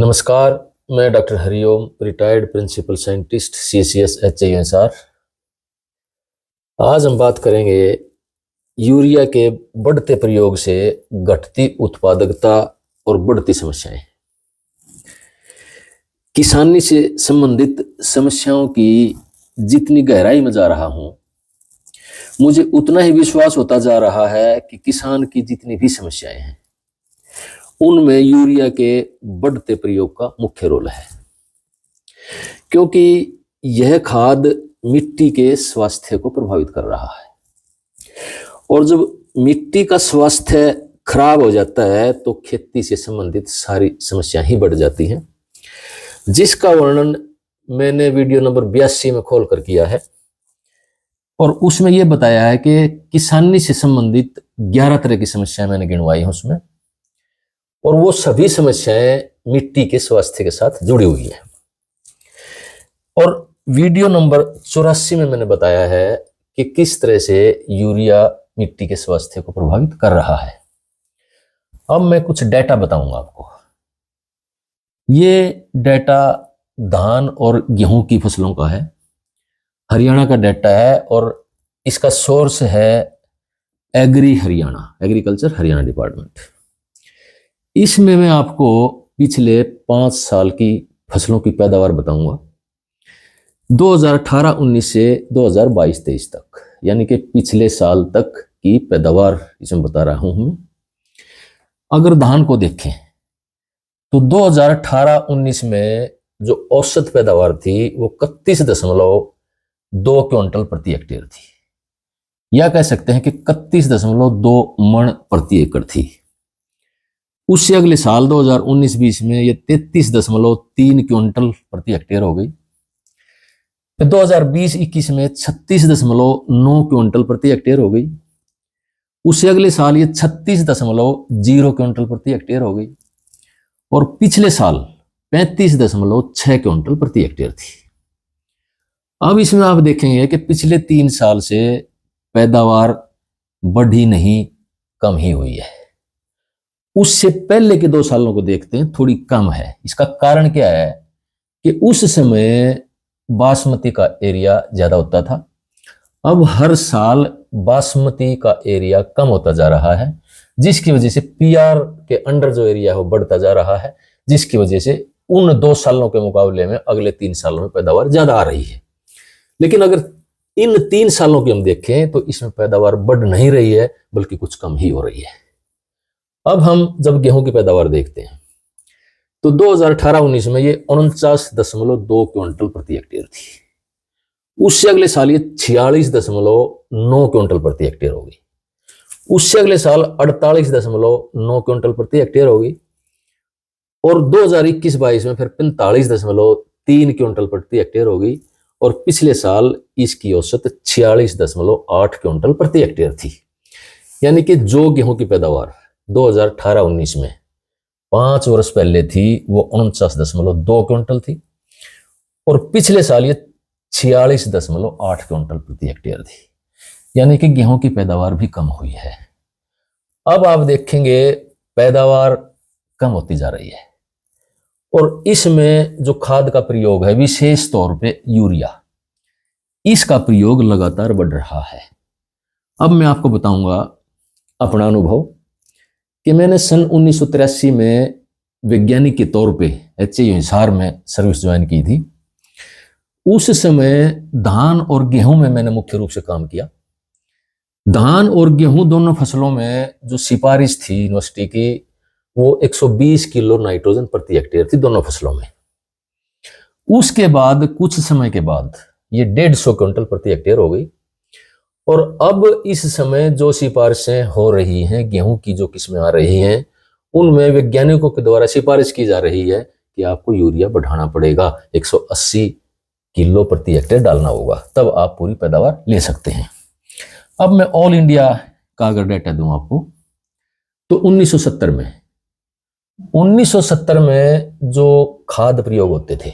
नमस्कार, मैं doctor Hariom, retired principal scientist CCS HIUSR। आज हम बात करेंगे यूरिया के बढ़ते प्रयोग से घटती उत्पादकता और बढ़ती समस्याएं। किसानी से संबंधित समस्याओं की जितनी गहराई में जा रहा हूं, मुझे उतना ही विश्वास होता जा रहा है कि किसान की जितनी भी समस्याएं हैं उनमें यूरिया के बढ़ते प्रयोग का मुख्य रोल है, क्योंकि यह खाद मिट्टी के स्वास्थ्य को प्रभावित कर रहा है। और जब मिट्टी का स्वास्थ्य खराब हो जाता है तो खेती से संबंधित सारी समस्याएं ही बढ़ जाती हैं, जिसका वर्णन मैंने वीडियो नंबर 82 में खोलकर किया है। और उसमें यह बताया है कि किसानी से संबंधित 11 तरह की समस्याएं मैंने गिनवाई हैं उसमें, और वो सभी समस्याएं मिट्टी के स्वास्थ्य के साथ जुड़ी हुई हैं। और वीडियो नंबर 84 में मैंने बताया है कि किस तरह से यूरिया मिट्टी के स्वास्थ्य को प्रभावित कर रहा है। अब मैं कुछ डेटा बताऊंगा आपको। ये डेटा धान और गेहूं की फसलों का है, हरियाणा का डेटा है, और इसका सोर्स है एग्रीकल्चर हरियाणा डिपार्टमेंट। इसमें मैं आपको पिछले 5 साल की फसलों की पैदावार बताऊंगा, 2018-19 से 2022-23 तक, यानी कि पिछले साल तक की पैदावार इसमें बता रहा हूं मैं। अगर धान को देखें तो 2018-19 में जो औसत पैदावार थी वो 31.2 क्विंटल प्रति हेक्टेयर थी, या कह सकते हैं कि 31.2 मन प्रति एकड़ थी। उससे अगले साल 2019-20 में ये 33.3 क्विंटल प्रति हेक्टेयर हो गई। 2020-21 में 36.9 क्विंटल प्रति हेक्टेयर हो गई। उससे अगले साल ये 36.0 क्विंटल प्रति हेक्टेयर हो गई, और पिछले साल 35.6 क्विंटल प्रति हेक्टेयर थी। अब इसमें आप देखेंगे कि पिछले 3 साल से पैदावार बढ़ी नहीं, कम ही हुई है। उससे पहले के 2 सालों को देखते हैं, थोड़ी कम है। इसका कारण क्या है कि उस समय बासमती का एरिया ज्यादा होता था। अब हर साल बासमती का एरिया कम होता जा रहा है, जिसकी वजह से PR के अंडर जो एरिया है वो बढ़ता जा रहा है, जिसकी वजह से उन 2 सालों के मुकाबले में अगले 3 सालों में पैदावार ज्यादा आ रही है। लेकिन अगर इन 3 सालों की हम देखें तो इसमें पैदावार बढ़ नहीं रही है, बल्कि कुछ कम ही हो रही है। अब हम जब गेहूं की पैदावार देखते हैं तो 2018-19 में ये 49.2 क्विंटल प्रति हेक्टेयर थी। उससे अगले साल ये 46.9 क्विंटल प्रति हेक्टेयर हो गई। उससे अगले साल 48.9 क्विंटल प्रति हेक्टेयर हो गई, और 2021-22 में फिर 45.3 क्विंटल प्रति हेक्टेयर हो गई, और पिछले साल इसकी औसत 46.8 क्विंटल प्रति हेक्टेयर थी। यानी कि जो गेहूं की पैदावार 2018-19 में 5 वर्ष पहले थी वो 49.2 क्विंटल थी, और पिछले साल ये 46.8 क्विंटल प्रति हेक्टेयर थी। यानी कि गेहूं की पैदावार भी कम हुई है। अब आप देखेंगे पैदावार कम होती जा रही है, और इसमें जो खाद का प्रयोग है, विशेष तौर पे यूरिया, इसका प्रयोग लगातार बढ़ रहा है। अब मैं आपको बताऊंगा अपना अनुभव कि मैंने सन 1983 में वैज्ञानिक के तौर पे HIUSR में सर्विस ज्वाइन की थी। उस समय धान और गेहूं में मैंने मुख्य रूप से काम किया। धान और गेहूं दोनों फसलों में जो सिफारिश थी यूनिवर्सिटी की वो 120 किलो नाइट्रोजन प्रति हेक्टेयर थी दोनों फसलों में। उसके बाद कुछ समय के बाद ये 150 क्विंटल प्रति हेक्टेयर हो गई, और अब इस समय जो सिफारिशें हो रही हैं, गेहूं की जो किस्में आ रही हैं, उनमें वैज्ञानिकों के द्वारा सिफारिश की जा रही है कि आपको यूरिया बढ़ाना पड़ेगा, 180 किलो प्रति हेक्टेयर डालना होगा, तब आप पूरी पैदावार ले सकते हैं। अब मैं ऑल इंडिया का अगर डेटा दूं आपको तो 1970 में जो खाद प्रयोग होते थे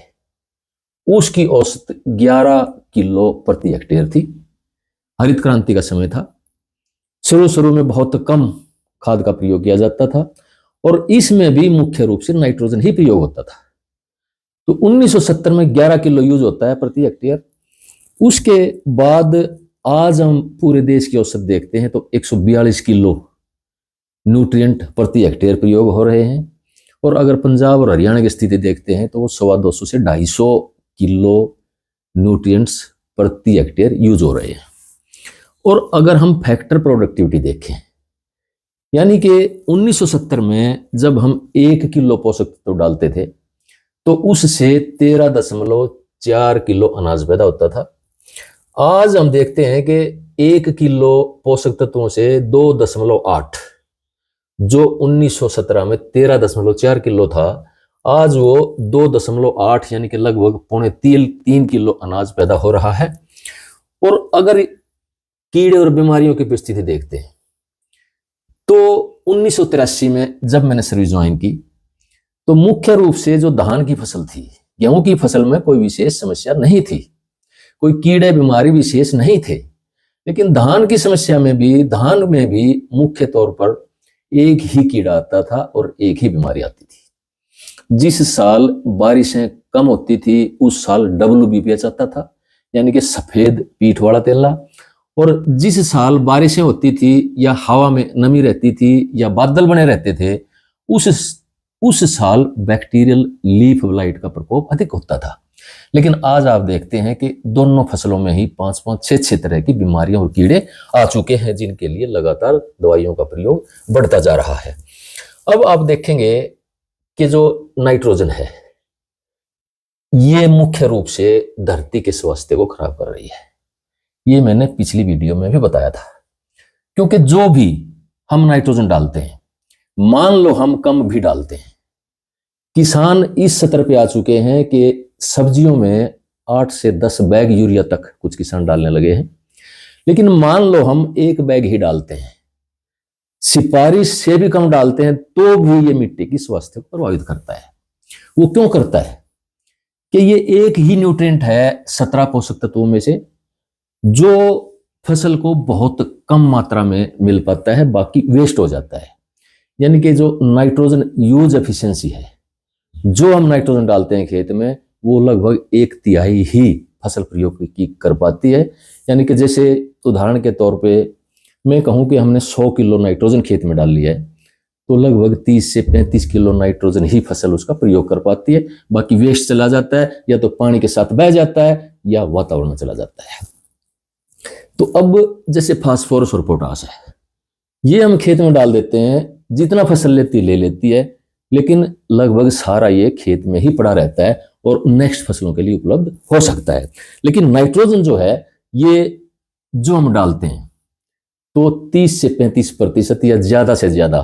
उसकी औसत 11 किलो प्रति हेक्टेयर थी। हरित क्रांति का समय था, शुरू में बहुत कम खाद का प्रयोग किया जाता था, और इसमें भी मुख्य रूप से नाइट्रोजन ही प्रयोग होता था। तो 1970 में 11 किलो यूज होता है प्रति हेक्टेयर। उसके बाद आज हम पूरे देश की औसत देखते हैं तो 142 किलो न्यूट्रिएंट प्रति हेक्टेयर प्रयोग हो रहे हैं। और अगर पंजाब और हरियाणा की स्थिति देखते हैं तो वो 250 से 250 किलो न्यूट्रिएंट्स प्रति हेक्टेयर यूज हो रहे हैं। और अगर हम फैक्टर प्रोडक्टिविटी देखें, यानी कि 1970 में जब हम 1 किलो पोषक तत्व डालते थे तो उससे 13.4 किलो अनाज पैदा होता था। आज हम देखते हैं कि 1 किलो पोषक तत्वों से 2.8, जो 1917 में 13.4 किलो था, आज वो 2.8 यानी कि लगभग 2.3 किलो अनाज पैदा हो रहा है। और अगर कीड़े और बीमारियों की परिस्थिति देखते हैं तो 1983 में जब मैंने सर्विस ज्वाइन की तो मुख्य रूप से जो धान की फसल थी, गेहूं की फसल में कोई विशेष समस्या नहीं थी, कोई कीड़े बीमारी विशेष नहीं थे। लेकिन धान की समस्या में भी, धान में भी मुख्य तौर पर एक ही कीड़ा आता था और एक ही बीमारी आती थी। जिस साल बारिशें कम होती थी उस साल WBPH आता था, यानी कि सफेद पीठ वाला तेला। और जिस साल बारिशें होती थी या हवा में नमी रहती थी या बादल बने रहते थे, उस साल बैक्टीरियल लीफ ब्लाइट का प्रकोप अधिक होता था। लेकिन आज आप देखते हैं कि दोनों फसलों में ही 5-5, 6-6 तरह की बीमारियां और कीड़े आ चुके हैं, जिनके लिए लगातार दवाइयों का प्रयोग बढ़ता जा रहा है। अब आप देखेंगे कि जो नाइट्रोजन है ये मुख्य रूप से धरती के स्वास्थ्य को खराब कर रही है। ये मैंने पिछली वीडियो में भी बताया था। क्योंकि जो भी हम नाइट्रोजन डालते हैं, मान लो हम कम भी डालते हैं, किसान इस स्तर पे आ चुके हैं कि सब्जियों में 8 से 10 बैग यूरिया तक कुछ किसान डालने लगे हैं। लेकिन मान लो हम 1 बैग ही डालते हैं, सिफारिश से भी कम डालते हैं, तो भी ये मिट्टी की स्वास्थ्य को प्रभावित करता है। वो क्यों करता है कि ये एक ही न्यूट्रिएंट है 17 पोषक तत्वों में से, जो फसल को बहुत कम मात्रा में मिल पाता है, बाकी वेस्ट हो जाता है। यानी कि जो नाइट्रोजन यूज एफिशिएंसी है, जो हम नाइट्रोजन डालते हैं खेत में, वो लगभग 1/3 ही फसल प्रयोग की कर पाती है। यानी कि जैसे उदाहरण के तौर पे मैं कहूँ कि हमने 100 किलो नाइट्रोजन खेत में डाल लिया है, तो लगभग 30 से 35 किलो नाइट्रोजन ही फसल उसका प्रयोग कर पाती है। बाकी वेस्ट चला जाता है, या तो पानी के साथ बह जाता है या वातावरण में चला जाता है। तो अब जैसे फास्फोरस और पोटास है, ये हम खेत में डाल देते हैं, जितना फसल लेती ले लेती है, लेकिन लगभग सारा ये खेत में ही पड़ा रहता है और नेक्स्ट फसलों के लिए उपलब्ध हो सकता है। लेकिन नाइट्रोजन जो है, ये जो हम डालते हैं तो 30 से 35% या ज्यादा से ज्यादा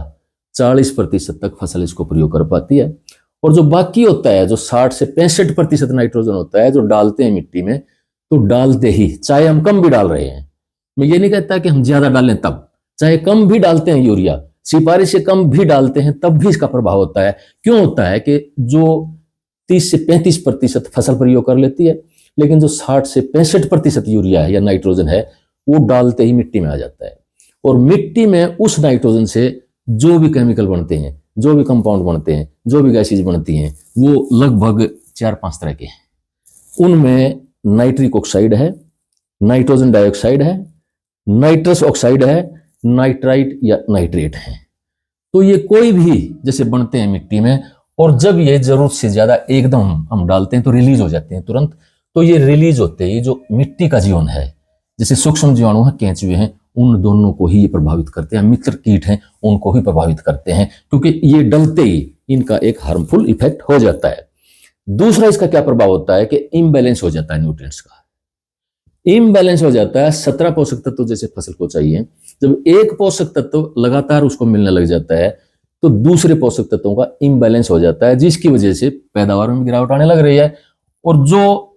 40% तक फसल इसको प्रयोग कर पाती है। और जो बाकी होता है, जो 60 से 65% नाइट्रोजन होता है जो डालते हैं मिट्टी में, तो डालते ही, चाहे हम कम भी डाल रहे हैं, मैं ये नहीं कहता कि हम ज्यादा डालें, तब चाहे कम भी डालते हैं, यूरिया सिफारिश से कम भी डालते हैं, तब भी इसका प्रभाव होता है। क्यों होता है कि जो 30 से 35% फसल प्रयोग कर लेती है, लेकिन जो 60 से 65% यूरिया है या नाइट्रोजन है, वो डालते ही मिट्टी में आ जाता है। और मिट्टी में उस नाइट्रोजन से जो भी केमिकल बनते हैं, जो भी कंपाउंड बनते हैं, जो भी गैसेज बनती हैं, वो लगभग 4-5 तरह के हैं। उनमें नाइट्रिक ऑक्साइड है, नाइट्रोजन डाइऑक्साइड है, नाइट्रस ऑक्साइड है, नाइट्राइट या नाइट्रेट है। तो ये कोई भी जैसे बनते हैं मिट्टी में, और जब ये जरूरत से ज्यादा एकदम हम डालते हैं तो रिलीज हो जाते हैं तुरंत। तो ये रिलीज होते ही जो मिट्टी का जीवन है, जैसे सूक्ष्म जीवाणु हैं, केंचुए हैं, उन दोनों को ही ये प्रभावित करते हैं। मित्र कीट हैं, उनको ही प्रभावित करते हैं, क्योंकि ये डलते ही इनका एक हार्मफुल इफेक्ट हो जाता है। दूसरा इसका क्या प्रभाव होता है कि इम्बैलेंस हो जाता है न्यूट्रिएंट्स का। इम्बैलेंस हो जाता है। 17 पोषक तत्व जैसे फसल को चाहिए, जब एक पोषक तत्व लगातार उसको मिलने लग जाता है तो दूसरे पोषक तत्वों का इम्बैलेंस हो जाता है, जिसकी वजह से पैदावार में गिरावट आने लग रही है। और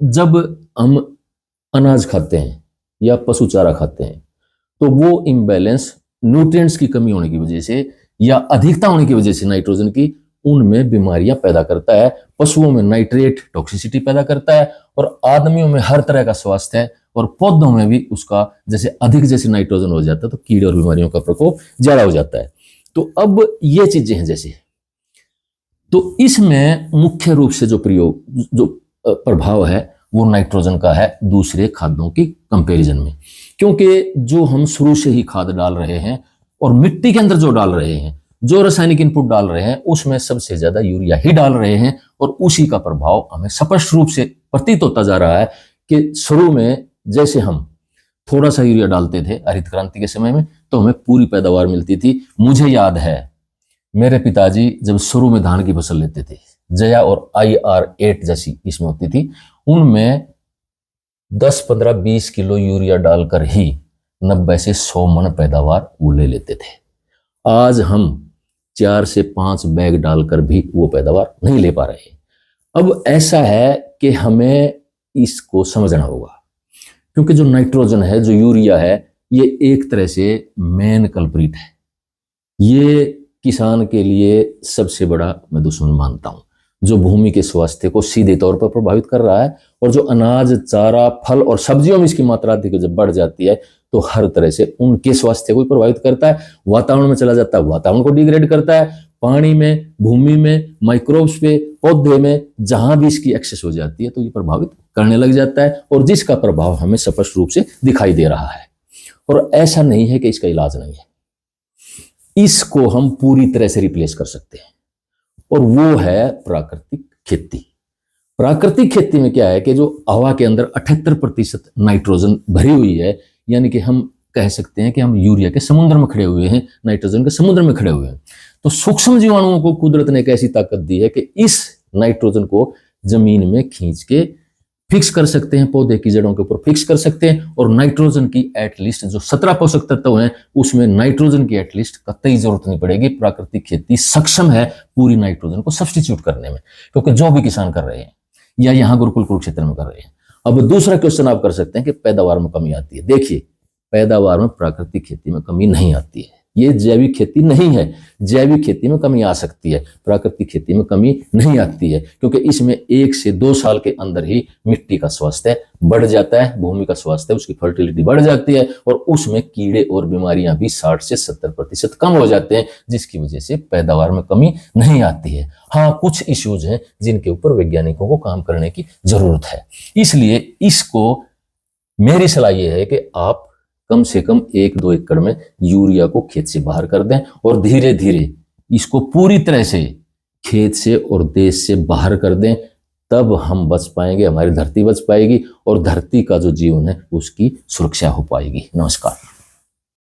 जब हम अनाज खाते हैं या पशु चारा खाते हैं, तो वो इम्बैलेंस न्यूट्रिएंट्स की कमी होने की वजह से या अधिकता होने की वजह से नाइट्रोजन की, उनमें बीमारियां पैदा करता है। पशुओं में नाइट्रेट टॉक्सिसिटी पैदा करता है, और आदमियों में हर तरह का स्वास्थ्य है, और पौधों में भी उसका जैसे अधिक जैसे नाइट्रोजन हो जाता है तो कीड़े और बीमारियों का प्रकोप ज्यादा हो जाता है। तो अब ये चीजें हैं, जैसे तो इसमें मुख्य रूप से जो प्रभाव है वो नाइट्रोजन का है दूसरे खादों की कंपैरिजन में, क्योंकि जो हम शुरू से ही खाद डाल रहे हैं और मिट्टी के अंदर जो डाल रहे हैं, जो रासायनिक इनपुट डाल रहे हैं, उसमें सबसे ज्यादा यूरिया ही डाल रहे हैं और उसी का प्रभाव हमें स्पष्ट रूप से प्रतीत होता जा रहा है कि शुरू में जैसे हम थोड़ा सा यूरिया डालते थे हरित क्रांति के समय में तो हमें पूरी पैदावार मिलती थी। मुझे याद है मेरे पिताजी जब शुरू में धान की फसल लेते थे, जया और IR8 जैसी इसमें होती थी, उनमें 10, 15, 20 किलो यूरिया डालकर ही 90 से 100 मन पैदावार वो ले लेते थे। आज हम 4 से 5 बैग डालकर भी वो पैदावार नहीं ले पा रहे। अब ऐसा है कि हमें इसको समझना होगा, क्योंकि जो नाइट्रोजन है, जो यूरिया है, ये एक तरह से मेन कल्प्रिट है। ये किसान के लिए सबसे बड़ा मैं दुश्मन मानता हूं, जो भूमि के स्वास्थ्य को सीधे तौर पर प्रभावित कर रहा है। और जो अनाज, चारा, फल और सब्जियों में इसकी मात्रा अधिक जब बढ़ जाती है तो हर तरह से उनके स्वास्थ्य को प्रभावित करता है। वातावरण में चला जाता है, वातावरण को डिग्रेड करता है। पानी में, भूमि में, माइक्रोब्स पे, पौधे में, जहां भी इसकी एक्सेस हो जाती है तो ये प्रभावित करने लग जाता है, और जिसका प्रभाव हमें स्पष्ट रूप से दिखाई दे रहा है। और ऐसा नहीं है कि इसका इलाज नहीं है, इसको हम पूरी तरह से रिप्लेस कर सकते हैं, और वो है प्राकृतिक खेती। प्राकृतिक खेती में क्या है कि जो हवा के अंदर 78% नाइट्रोजन भरी हुई है, यानी कि हम कह सकते हैं कि हम यूरिया के समुद्र में खड़े हुए हैं, नाइट्रोजन के समुद्र में खड़े हुए हैं। तो सूक्ष्म जीवाणुओं को कुदरत ने एक ऐसी ताकत दी है कि इस नाइट्रोजन को जमीन में खींच के फिक्स कर सकते हैं, पौधे की जड़ों के ऊपर फिक्स कर सकते हैं। और नाइट्रोजन की एटलीस्ट जो 17 पोषक तत्व हैं उसमें नाइट्रोजन की एटलीस्ट कतई जरूरत नहीं पड़ेगी। प्राकृतिक खेती सक्षम है पूरी नाइट्रोजन को सब्स्टिट्यूट करने में, क्योंकि जो भी किसान कर रहे हैं या यहाँ गुरुकुल कुरुक्षेत्र में कर रहे हैं। अब दूसरा क्वेश्चन आप कर सकते हैं कि पैदावार में कमी आती है। देखिए, पैदावार में प्राकृतिक खेती में कमी नहीं आती है, ये जैविक खेती नहीं है। जैविक खेती में कमी आ सकती है, प्राकृतिक खेती में कमी नहीं आती है, क्योंकि इसमें 1 से 2 साल के अंदर ही मिट्टी का स्वास्थ्य बढ़ जाता है, भूमि का स्वास्थ्य, उसकी फर्टिलिटी बढ़ जाती है, और उसमें कीड़े और बीमारियां भी 60 से 70% कम हो जाते हैं, जिसकी वजह से पैदावार में कमी नहीं आती है। हाँ, कुछ इश्यूज हैं जिनके ऊपर वैज्ञानिकों को काम करने की जरूरत है। इसलिए इसको मेरी सलाह यह है कि आप कम से कम 1-2 एकड़ में यूरिया को खेत से बाहर कर दें, और धीरे धीरे इसको पूरी तरह से खेत से और देश से बाहर कर दें। तब हम बच पाएंगे, हमारी धरती बच पाएगी, और धरती का जो जीवन है उसकी सुरक्षा हो पाएगी। नमस्कार।